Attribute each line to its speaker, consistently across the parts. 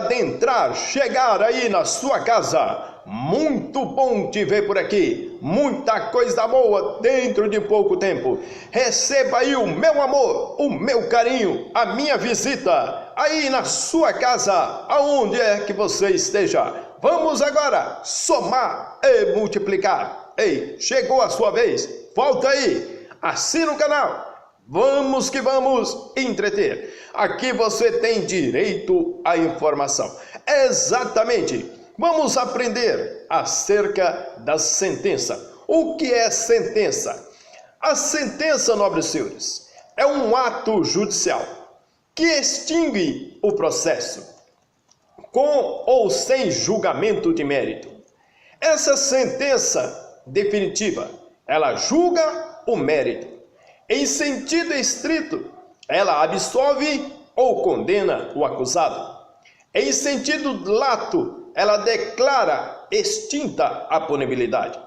Speaker 1: adentrar, chegar aí na sua casa. Muito bom te ver por aqui, muita coisa boa dentro de pouco tempo. Receba aí o meu amor, o meu carinho, a minha visita aí na sua casa, aonde é que você esteja. Vamos agora somar e multiplicar. Ei, chegou a sua vez, volta aí, assina o canal. Vamos que vamos entreter. Aqui você tem direito à informação. Exatamente. Vamos aprender acerca da sentença. O que é sentença? A sentença, nobres senhores, é um ato judicial que extingue o processo, com ou sem julgamento de mérito. Essa sentença definitiva, ela julga o mérito. Em sentido estrito, ela absolve ou condena o acusado. Em sentido lato, ela declara extinta a punibilidade.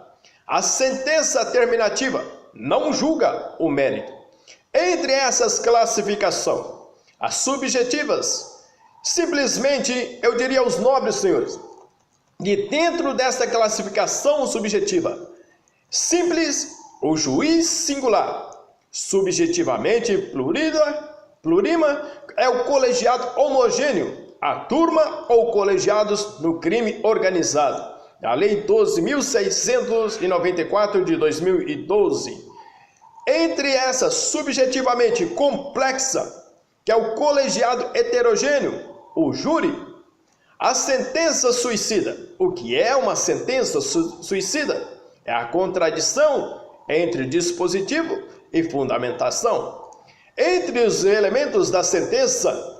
Speaker 1: A sentença terminativa não julga o mérito. Entre essas classificações, as subjetivas, simplesmente eu diria aos nobres senhores, de dentro desta classificação subjetiva, simples, o juiz singular, subjetivamente plurima é o colegiado homogêneo, a turma ou colegiados no crime organizado. A Lei 12.694 de 2012. Entre essas, subjetivamente complexa, que é o colegiado heterogêneo, o júri, a sentença suicida. O que é uma sentença suicida? É a contradição entre dispositivo e fundamentação. Entre os elementos da sentença,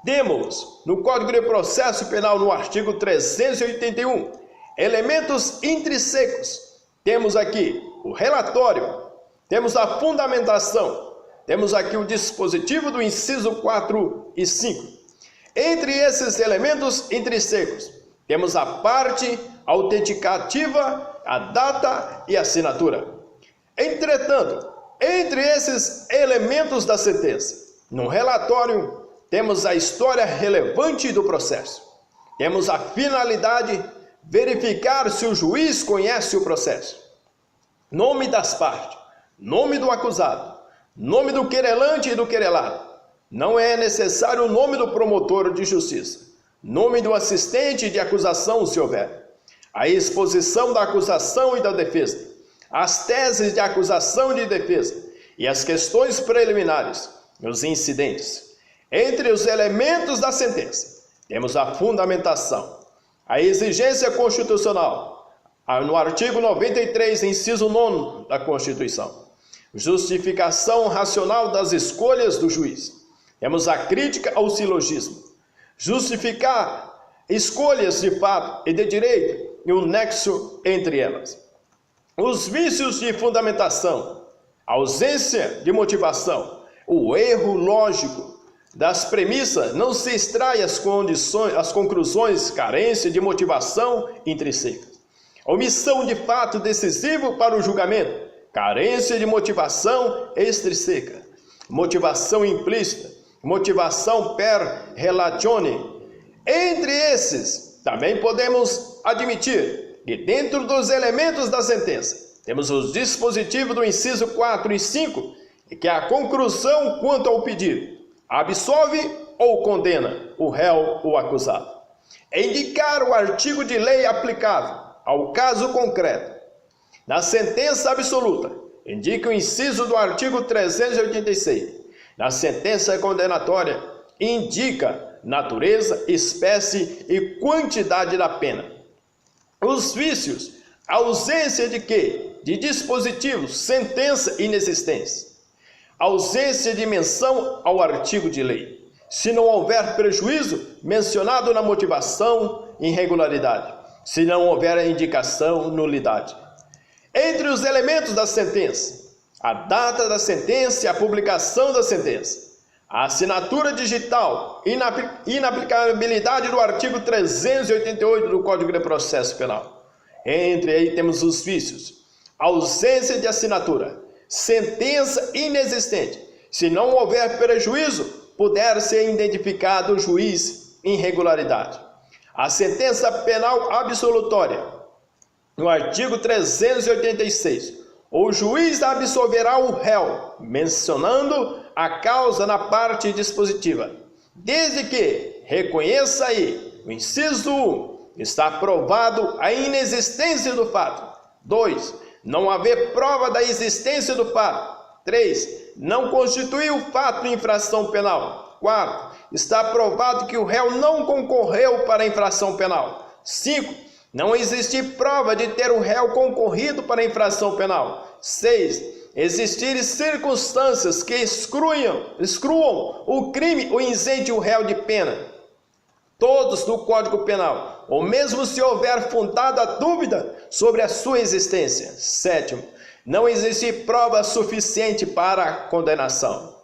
Speaker 1: temos no Código de Processo Penal, no artigo 381, elementos intrínsecos. Temos aqui o relatório, temos a fundamentação, temos aqui o dispositivo do inciso 4 e 5. Entre esses elementos intrínsecos, temos a parte autenticativa, a data e a assinatura. Entretanto, entre esses elementos da sentença, no relatório, temos a história relevante do processo. Temos a finalidade, verificar se o juiz conhece o processo. Nome das partes, nome do acusado, nome do querelante e do querelado. Não é necessário o nome do promotor de justiça. Nome do assistente de acusação, se houver. A exposição da acusação e da defesa. As teses de acusação e de defesa. E as questões preliminares, os incidentes. Entre os elementos da sentença, temos a fundamentação, a exigência constitucional, no artigo 93, inciso 9 da Constituição, justificação racional das escolhas do juiz. Temos a crítica ao silogismo, justificar escolhas de fato e de direito e o nexo entre elas. Os vícios de fundamentação, a ausência de motivação, o erro lógico das premissas, não se extrai as conclusões, carência de motivação intrínseca. Omissão de fato decisivo para o julgamento, carência de motivação extrínseca. Motivação implícita, motivação per relatione. Entre esses, também podemos admitir que dentro dos elementos da sentença, temos os dispositivos do inciso 4 e 5, que é a conclusão quanto ao pedido. Absolve ou condena o réu ou acusado. É indicar o artigo de lei aplicável ao caso concreto. Na sentença absoluta, indica o inciso do artigo 386. Na sentença condenatória, indica natureza, espécie e quantidade da pena. Os vícios, ausência de quê? De dispositivos, sentença inexistência. Ausência de menção ao artigo de lei. Se não houver prejuízo mencionado na motivação, irregularidade. Se não houver a indicação, nulidade. Entre os elementos da sentença, a data da sentença e a publicação da sentença. A assinatura digital, inaplicabilidade do artigo 388 do Código de Processo Penal. Entre aí temos os vícios. Ausência de assinatura. Sentença inexistente. Se não houver prejuízo, puder ser identificado o juiz irregularidade. A sentença penal absolutória, no artigo 386, o juiz absolverá o réu, mencionando a causa na parte dispositiva, desde que reconheça aí, o inciso 1, está provado a inexistência do fato. 2. Não haver prova da existência do fato. 3. Não constitui o fato de infração penal. 4. Está provado que o réu não concorreu para a infração penal. 5. Não existe prova de ter o réu concorrido para a infração penal. 6. Existirem circunstâncias que excluam o crime ou isente o réu de pena, todos do Código Penal, ou mesmo se houver fundada dúvida sobre a sua existência. 7. Não existe prova suficiente para a condenação.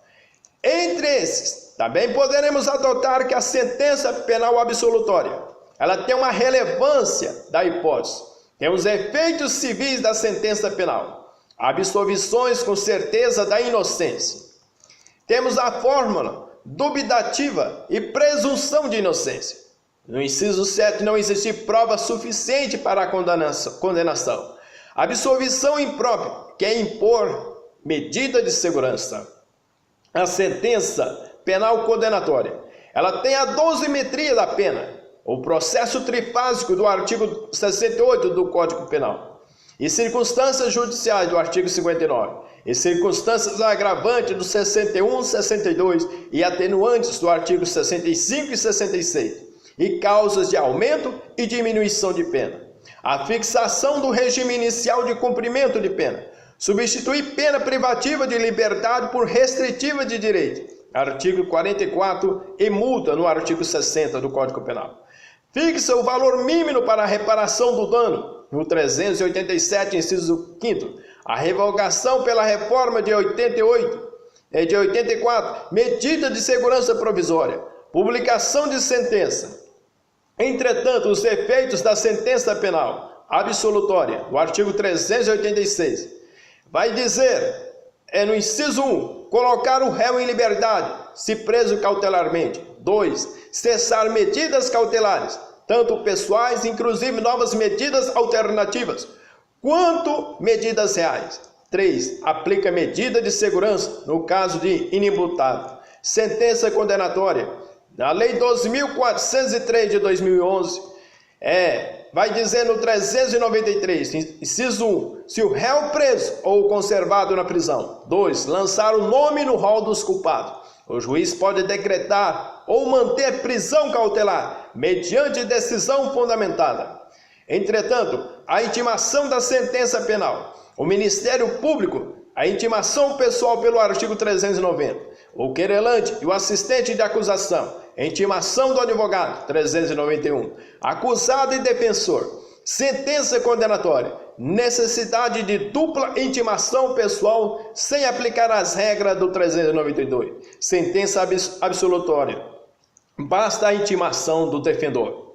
Speaker 1: Entre esses, também poderemos adotar que a sentença penal absolutória, ela tem uma relevância da hipótese, tem os efeitos civis da sentença penal, absolvições com certeza da inocência. Temos a fórmula dubitativa e presunção de inocência. No inciso 7, não existe prova suficiente para a condenação. Absolvição imprópria, que é impor medida de segurança. A sentença penal condenatória, ela tem a dosimetria da pena, o processo trifásico do artigo 68 do Código Penal, e circunstâncias judiciais do artigo 59, e circunstâncias agravantes do 61, 62 e atenuantes do artigo 65 e 66, e causas de aumento e diminuição de pena. A fixação do regime inicial de cumprimento de pena, substituir pena privativa de liberdade por restritiva de direito, artigo 44, e multa no artigo 60 do Código Penal. Fixa o valor mínimo para a reparação do dano, no 387, inciso 5º, a revogação pela reforma de 84, medida de segurança provisória, publicação de sentença. Entretanto, os efeitos da sentença penal absolutória, do artigo 386, vai dizer, no inciso 1, colocar o réu em liberdade, se preso cautelarmente. 2, cessar medidas cautelares, tanto pessoais, inclusive novas medidas alternativas, quanto medidas reais. 3, aplica medida de segurança no caso de inimputável. Sentença condenatória, na Lei 12.403 de 2011, vai dizer no 393, inciso 1, se o réu preso ou conservado na prisão. 2, lançar o nome no rol dos culpados. O juiz pode decretar ou manter prisão cautelar, mediante decisão fundamentada. Entretanto, a intimação da sentença penal, o Ministério Público, a intimação pessoal pelo artigo 390, o querelante e o assistente de acusação, a intimação do advogado, 391, acusado e defensor, sentença condenatória, necessidade de dupla intimação pessoal sem aplicar as regras do 392, sentença absolutória, basta a intimação do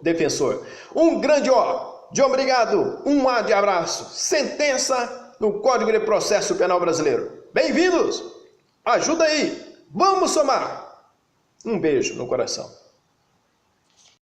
Speaker 1: defensor. Um grande ó de obrigado, um A de abraço, sentença no Código de Processo Penal Brasileiro. Bem-vindos! Ajuda aí! Vamos somar! Um beijo no coração.